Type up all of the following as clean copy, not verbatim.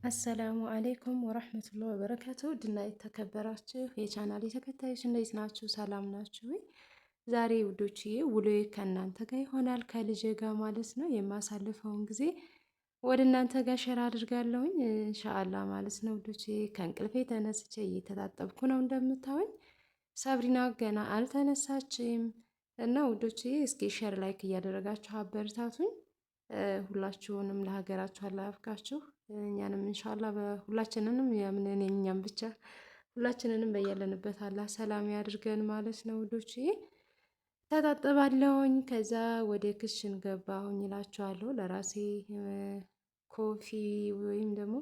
አሰላሙ አሌይኩም ወረህመቱላሂ ወበረካቱ ድና የተከበራችሁ የቻናሌ ተከታዮች እንዴት ናችሁ? ሰላም ናችሁ ወይ? ዛሬ ውዶችዬ ውሎዬ ከእናንተ ጋር ይሆናል ከልጄ ጋር ማለት ነው። የማሳልፈውን ጊዜ ወደ እናንተ ጋር ሸር አድርጋለሁኝ እንሻአላ ማለት ነው። ውዶችዬ ከእንቅልፌ ተነስቼ እየተጣጠብኩ ነው እንደምታዩኝ። ሰብሪና ገና አልተነሳችም እና ውዶችዬ እስኪ ሸር ላይክ እያደረጋችሁ አበረታቱኝ። ሁላችሁንም ለሀገራችሁ አላህ ያብቃችሁ። እኛንም ኢንሻአላህ በሁላችንንም ያምነን እኛም ብቻ ሁላችንንም በያለንበት አላህ ሰላም ያድርገን ማለት ነው ውዶችዬ። ተጣጥባለሁኝ ከዛ ወደ ክሽን ገባሁኝ እላችኋለሁ። ለራሴ ኮፊ ወይም ደግሞ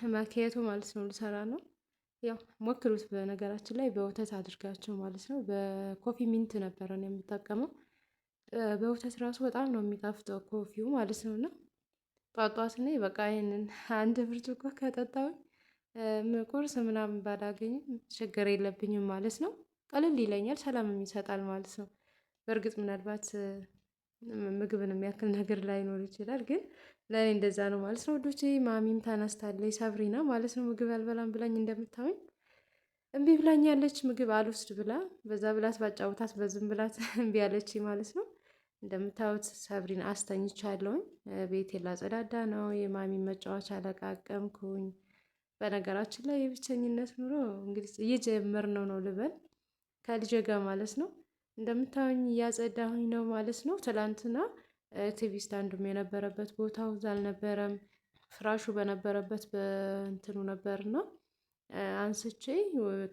ማኪያቶ ማለት ነው ልሰራ ነው። ያው ሞክሩት። በነገራችን ላይ በወተት አድርጋችሁ ማለት ነው። በኮፊ ሚንት ነበረ ነው የምጠቀመው። በወተት ራሱ በጣም ነው የሚጣፍጠው ኮፊው ማለት ነው። እና ጧጧት ነኝ በቃ ይሄንን አንድ ብርጭቆ ከጠጣሁኝ ቁርስ ምናምን ባላገኝም ችግር የለብኝም ማለት ነው። ቀለል ይለኛል፣ ሰላምም ይሰጣል ማለት ነው። በእርግጥ ምናልባት ምግብን የሚያክል ነገር ላይኖር ይችላል፣ ግን ለእኔ እንደዛ ነው ማለት ነው ውዶቼ። ማሚም ተነስታለች ሰብሪና ማለት ነው። ምግብ አልበላም ብላኝ እንደምታዩኝ እምቢ ብላኛለች። ምግብ አልወስድ ብላ በዛ ብላት ባጫውታት በዝም ብላት እምቢ አለች ማለት ነው። እንደምታዩት ሰብሪን አስተኝቻለሁኝ። ቤቴን ላጸዳዳ ነው። የማሚ መጫወቻ አለቃቀምኩኝ። በነገራችን ላይ የብቸኝነት ኑሮ እንግዲህ እየጀመርነው ነው ልበል ከልጄ ጋር ማለት ነው። እንደምታዩኝ እያጸዳሁኝ ነው ማለት ነው። ትላንትና ቲቪ ስታንዱም የነበረበት ቦታው እዛ አልነበረም። ፍራሹ በነበረበት በእንትኑ ነበርና አንስቼ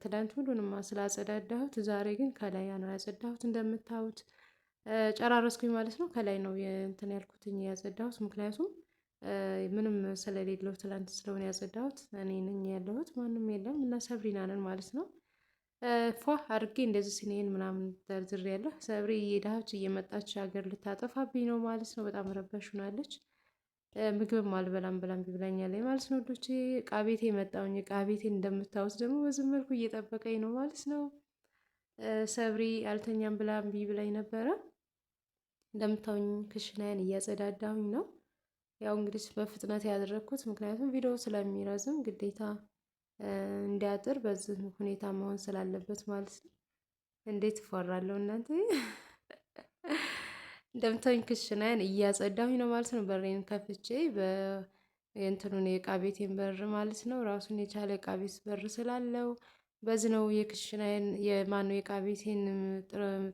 ትላንት ሁሉንም ስላጸዳዳሁት ዛሬ ግን ከላይ ነው ያጸዳሁት እንደምታዩት ጨራረስኩኝ ማለት ነው። ከላይ ነው እንትን ያልኩትኝ ያጸዳሁት፣ ምክንያቱም ምንም ስለሌለው ትላንት ስለሆነ ያጸዳሁት እኔ ነኝ ያለሁት፣ ማንም የለም እና ሰብሪና ነን ማለት ነው። ፏ አድርጌ እንደዚህ ሲኔን ምናምን ዘርዝሬ ያለሁ ሰብሪ እየሄዳች እየመጣች ሀገር ልታጠፋብኝ ነው ማለት ነው። በጣም ረበሽ ሆናለች። ምግብም አልበላም ብላም ቢብላኛለች ማለት ነው። ወዶቼ እቃ ቤቴ መጣሁኝ። እቃ ቤቴን እንደምታዩት ደግሞ በዚህ መልኩ እየጠበቀኝ ነው ማለት ነው። ሰብሪ አልተኛም ብላ እምቢ ብላኝ ነበረ። እንደምታዩኝ ክሽናዬን እያጸዳዳሁኝ ነው። ያው እንግዲህ በፍጥነት ያደረግኩት ምክንያቱም ቪዲዮ ስለሚረዝም ግዴታ እንዲያጥር በዚህ ሁኔታ መሆን ስላለበት ማለት ነው። እንዴት እፈራለሁ እናንተ። እንደምታዩኝ ክሽናዬን እያጸዳሁኝ ነው ማለት ነው። በሬን ከፍቼ የእንትኑን የእቃ ቤቴን በር ማለት ነው። ራሱን የቻለ እቃ ቤት በር ስላለው በዚህ ነው የክሽናዬን የማነው የእቃ ቤቴን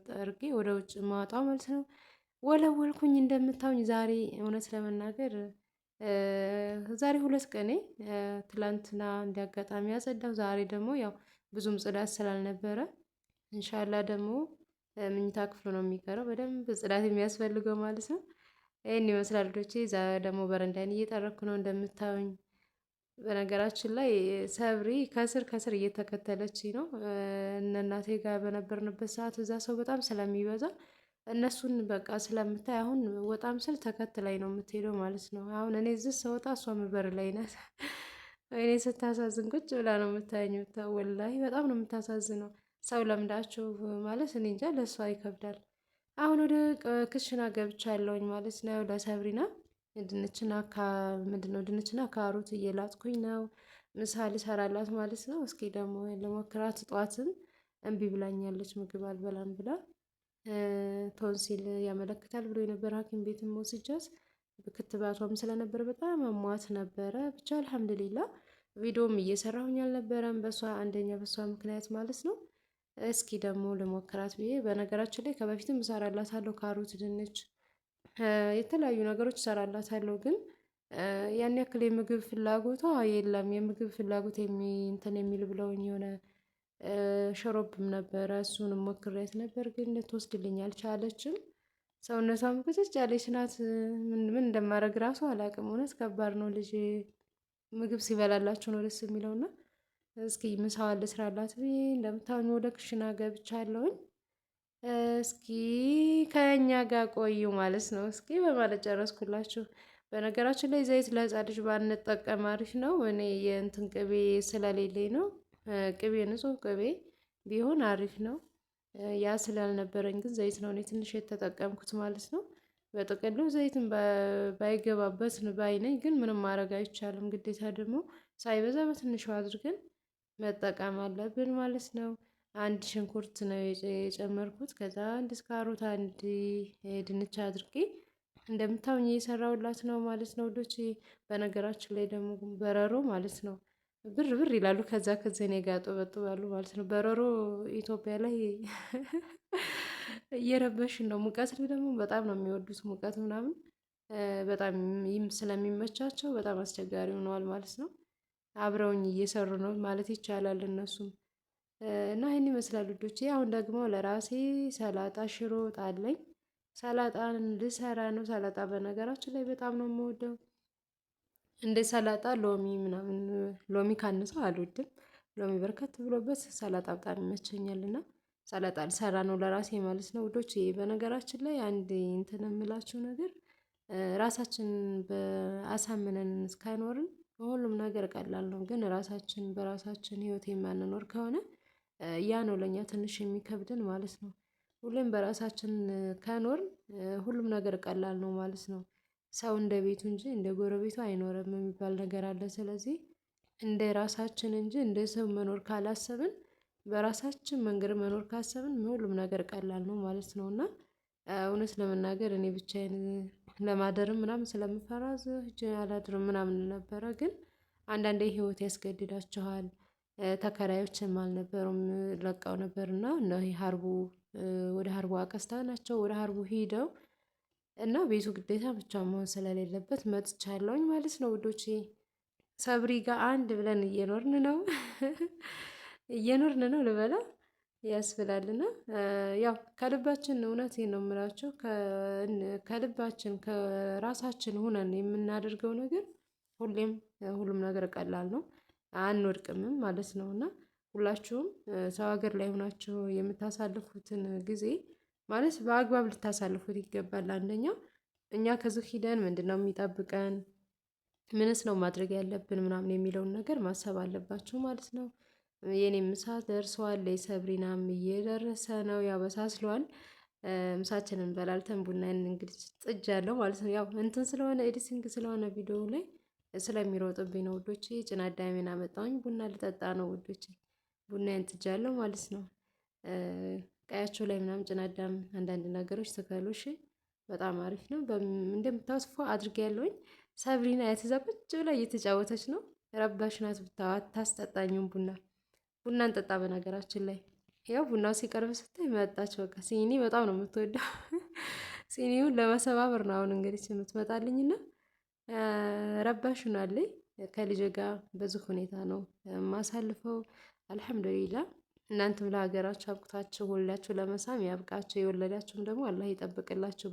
ጠርጌ ወደ ውጭ ማውጣው ማለት ነው። ወለወልኩኝ እንደምታዩኝ። ዛሬ እውነት ለመናገር ዛሬ 2 ቀኔ፣ ትላንትና እንዲያጋጣሚ ያጸዳው፣ ዛሬ ደግሞ ያው ብዙም ጽዳት ስላልነበረ እንሻላ ደግሞ ምኝታ ክፍሉ ነው የሚቀረው በደንብ ጽዳት የሚያስፈልገው ማለት ነው። ይህን ይመስላል ልጆቼ። ዛ ደግሞ በረንዳይን እየጠረኩ ነው እንደምታዩኝ። በነገራችን ላይ ሰብሪ ከስር ከስር እየተከተለች ነው። እነ እናቴ ጋር በነበርንበት ሰዓት እዛ ሰው በጣም ስለሚበዛ እነሱን በቃ ስለምታይ አሁን ወጣም ስል ተከትላይ ነው የምትሄደው ማለት ነው። አሁን እኔ እዚህ ስወጣ እሷ በር ላይ ናት። እኔ ስታሳዝን ቁጭ ብላ ነው የምታየኝ። ወላሂ በጣም ነው የምታሳዝነው። ሰው ለምዳችሁ ማለት እኔ እንጃ፣ ለእሷ ይከብዳል። አሁን ወደ ክሽና ገብቻለሁኝ ማለት ነው። ለሰብሪና ድንችና ካሮት እየላጥኩኝ ነው። ምሳ ልሰራላት ማለት ነው። እስኪ ደግሞ ለሞክራት። ጠዋትም እምቢ ብላኛለች ምግብ አልበላም ብላ ቶንሲል ያመለክታል ብሎ የነበረ ሐኪም ቤትም ወስጃት ክትባቷም ስለነበረ በጣም አሟት ነበረ። ብቻ አልሐምዱሊላ ቪዲዮም እየሰራሁኝ አልነበረም አንደኛ በሷ ምክንያት ማለት ነው። እስኪ ደግሞ ልሞክራት ብዬ በነገራችን ላይ ከበፊትም እሰራላታለሁ ካሮት፣ ድንች፣ የተለያዩ ነገሮች እሰራላታለሁ። ግን ያን ያክል የምግብ ፍላጎቷ የለም። የምግብ ፍላጎት እንትን የሚል ብለውኝ የሆነ ሸሮብም ነበረ፣ እሱንም ሞክሬያት ነበር ግን ልትወስድልኝ አልቻለችም። ሰውነቷም ቁጭጭ ያለች ናት። ምን እንደማደርግ ራሱ አላውቅም። እውነት ከባድ ነው። ልጅ ምግብ ሲበላላችሁ ነው ደስ የሚለውና እስኪ ምሳዋን ልስራላት ብዬ እንደምታዩኝ ወደ ክሽና ገብቻለሁኝ። እስኪ ከኛ ጋር ቆዩ ማለት ነው። እስኪ በማለት ጨረስኩላችሁ። በነገራችን ላይ ዘይት ለሕፃን ልጅ ባንጠቀም አሪፍ ነው። እኔ የእንትን ቅቤ ስለሌለኝ ነው። ቅቤ ንጹህ ቅቤ ቢሆን አሪፍ ነው። ያ ስላልነበረኝ ግን ዘይት ነው እኔ ትንሽ የተጠቀምኩት ማለት ነው። በጥቅሉ ዘይትን ባይገባበት ባይ ነኝ፣ ግን ምንም ማድረግ አይቻልም። ግዴታ ደግሞ ሳይበዛ በትንሹ አድርገን መጠቀም አለብን ማለት ነው። አንድ ሽንኩርት ነው የጨመርኩት። ከዛ አንድ ካሮት፣ አንድ ድንች አድርጌ እንደምታውኝ እየሰራሁላት ነው ማለት ነው ውዶች። በነገራችን ላይ ደግሞ በረሮ ማለት ነው ብር ብር ይላሉ። ከዛ እኔ ጋር ያጠበጥባሉ ማለት ነው። በረሮ ኢትዮጵያ ላይ እየረበሽን ነው። ሙቀት ደግሞ በጣም ነው የሚወዱት ሙቀት ምናምን በጣም ስለሚመቻቸው በጣም አስቸጋሪ ሆነዋል ማለት ነው። አብረውኝ እየሰሩ ነው ማለት ይቻላል እነሱም እና ይህን ይመስላል ልጆቼ። አሁን ደግሞ ለራሴ ሰላጣ ሽሮ ጣለኝ። ሰላጣን ልሰራ ነው። ሰላጣ በነገራችን ላይ በጣም ነው የምወደው። እንደ ሰላጣ ሎሚ ምናምን ሎሚ ካነሰው አልወድም። ሎሚ በርከት ብሎበት ሰላጣ በጣም ይመቸኛል እና ሰላጣ ልሰራ ነው ለራሴ ማለት ነው ውዶች። በነገራችን ላይ አንድ እንትን የምላችሁ ነገር ራሳችን በአሳምነን እስካኖርን ሁሉም ነገር ቀላል ነው። ግን ራሳችን በራሳችን ህይወት የማንኖር ከሆነ ያ ነው ለእኛ ትንሽ የሚከብድን ማለት ነው። ሁሌም በራሳችን ከኖርን ሁሉም ነገር ቀላል ነው ማለት ነው። ሰው እንደ ቤቱ እንጂ እንደ ጎረቤቱ አይኖርም የሚባል ነገር አለ። ስለዚህ እንደ ራሳችን እንጂ እንደ ሰው መኖር ካላሰብን በራሳችን መንገድ መኖር ካሰብን ሁሉም ነገር ቀላል ነው ማለት ነው። እና እውነት ለመናገር እኔ ብቻዬን ለማደርም ምናምን ስለምፈራ ሂጄ አላድርም ምናምን ነበረ። ግን አንዳንዴ ህይወት ያስገድዳችኋል። ተከራዮችም አልነበሩም ለቀው ነበርና እና ሀርቡ ወደ ሀርቡ አቀስታ ናቸው ወደ ሀርቡ ሂደው እና ቤቱ ግዴታ ብቻ መሆን ስለሌለበት መጥቻለሁኝ ማለት ነው ውዶቼ። ሰብሪ ጋር አንድ ብለን እየኖርን ነው እየኖርን ነው ልበላ ያስብላልና ያው ከልባችን እውነቴን ነው የምላቸው ከልባችን ከራሳችን ሆነን የምናደርገው ነገር ሁሌም ሁሉም ነገር ቀላል ነው። አንወድቅምም ማለት ነው። እና ሁላችሁም ሰው ሀገር ላይ ሆናችሁ የምታሳልፉትን ጊዜ ማለት በአግባብ ልታሳልፉት ይገባል። አንደኛው እኛ ከዚህ ሂደን ምንድነው የሚጠብቀን? ምንስ ነው ማድረግ ያለብን ምናምን የሚለውን ነገር ማሰብ አለባችሁ ማለት ነው። የኔም ምሳ ደርሷል። የሰብሪናም እየደረሰ ነው ያበሳስሏል። ምሳችንን በላልተን ቡናን እንግዲህ ጥጃለሁ ማለት ነው። ያው እንትን ስለሆነ ኤዲቲንግ ስለሆነ ቪዲዮ ላይ ስለሚሮጥብኝ ነው ውዶቼ። ጭና አዳሜን አመጣሁኝ ቡና ልጠጣ ነው ውዶቼ። ቡናዬን ጥጃለሁ ማለት ነው። ቀያቸው ላይ ምናምን ጭና አዳም አንዳንድ ነገሮች ትከሉሽ በጣም አሪፍ ነው። እንደምታውስ ፎ አድርጌያለሁኝ። ሰብሪና ያትዛ ቁጭ ብላ እየተጫወተች ነው። ረባሽ ናት ብታዋ አታስጠጣኝም ቡና እንጠጣ። በነገራችን ላይ ያው ቡናው ሲቀርብ ስታይ መጣች። በቃ ሲኒ በጣም ነው የምትወደው። ሲኒውን ለመሰባበር ነው አሁን እንግዲህ የምትመጣልኝና ረባሽ ሆናለች። ከልጄ ጋር በዚህ ሁኔታ ነው የማሳልፈው። አልሐምዱሊላ። እናንተም ለሀገራችሁ አብቅታችሁ ሁላችሁ ለመሳም ያብቃችሁ። የወለዳችሁም ደግሞ አላህ ይጠብቅላችሁ።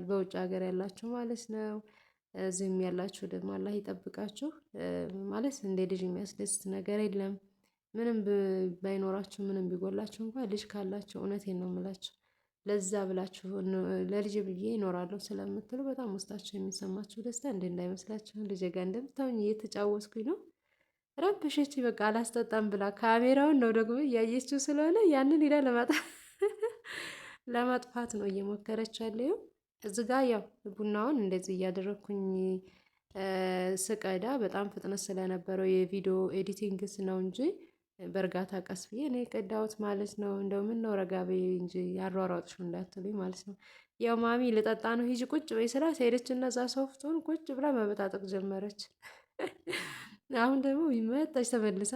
በውጭ ሀገር ያላችሁ ማለት ነው። እዚህም ያላችሁ ደግሞ አላህ ይጠብቃችሁ። ማለት እንደ ልጅ የሚያስደስት ነገር የለም። ምንም ባይኖራችሁ ምንም ቢጎላችሁ እንኳን ልጅ ካላችሁ እውነቴን ነው የምላችሁ ለዛ ብላችሁ ለልጅ ብዬ ይኖራለሁ ስለምትሉ በጣም ውስጣችሁ የሚሰማችሁ ደስታ እንዳይመስላችሁ። ልጄ ጋር እንደምታውኝ እየተጫወትኩኝ ነው። ረብሸች በቃ አላስጠጣም ብላ ካሜራውን ነው ደግሞ እያየችው ስለሆነ ያንን ሄዳ ለማጥፋት ነው እየሞከረች ያለው። እዚህ ጋር ያው ቡናውን እንደዚህ እያደረግኩኝ ስቀዳ በጣም ፍጥነት ስለነበረው የቪዲዮ ኤዲቲንግስ ነው እንጂ በእርጋታ ቀስ ብዬ እኔ የቀዳሁት ማለት ነው። እንደው ምን ነው ረጋ በይ እንጂ ያሯሯጥሽው እንዳትሉኝ ማለት ነው። ያው ማሚ ልጠጣ ነው ሂጂ ቁጭ በይ ስላት ሄደች እና እዛ ሶፍቱን ቁጭ ብላ መበጣጠቅ ጀመረች። አሁን ደግሞ መጣች ተመልሳ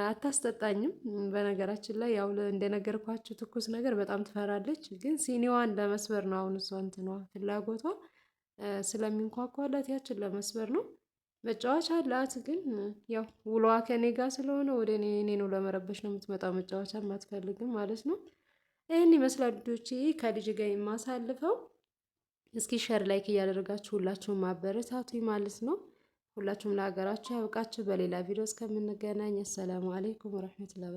አታስጠጣኝም። በነገራችን ላይ ያው እንደነገርኳችሁ ትኩስ ነገር በጣም ትፈራለች። ግን ሲኒዋን ለመስበር ነው አሁን እሷ እንትኗ ፍላጎቷ ስለሚንኳኳላት ያችን ለመስበር ነው። መጫወቻ አላት ግን ያው ውሎዋ ከኔ ጋር ስለሆነ ወደ እኔ ነው ለመረበሽ ነው የምትመጣው። መጫወቻ አትፈልግም ማለት ነው። ይህን ይመስላል ልጆቼ ከልጅ ጋር የማሳልፈው። እስኪ ሸር ላይክ እያደረጋችሁ ሁላችሁም ማበረታቱኝ ማለት ነው። ሁላችሁም ለሀገራችሁ ያብቃችሁ። በሌላ ቪዲዮ እስከምንገናኝ አሰላሙ አለይኩም ወረህመቱላሂ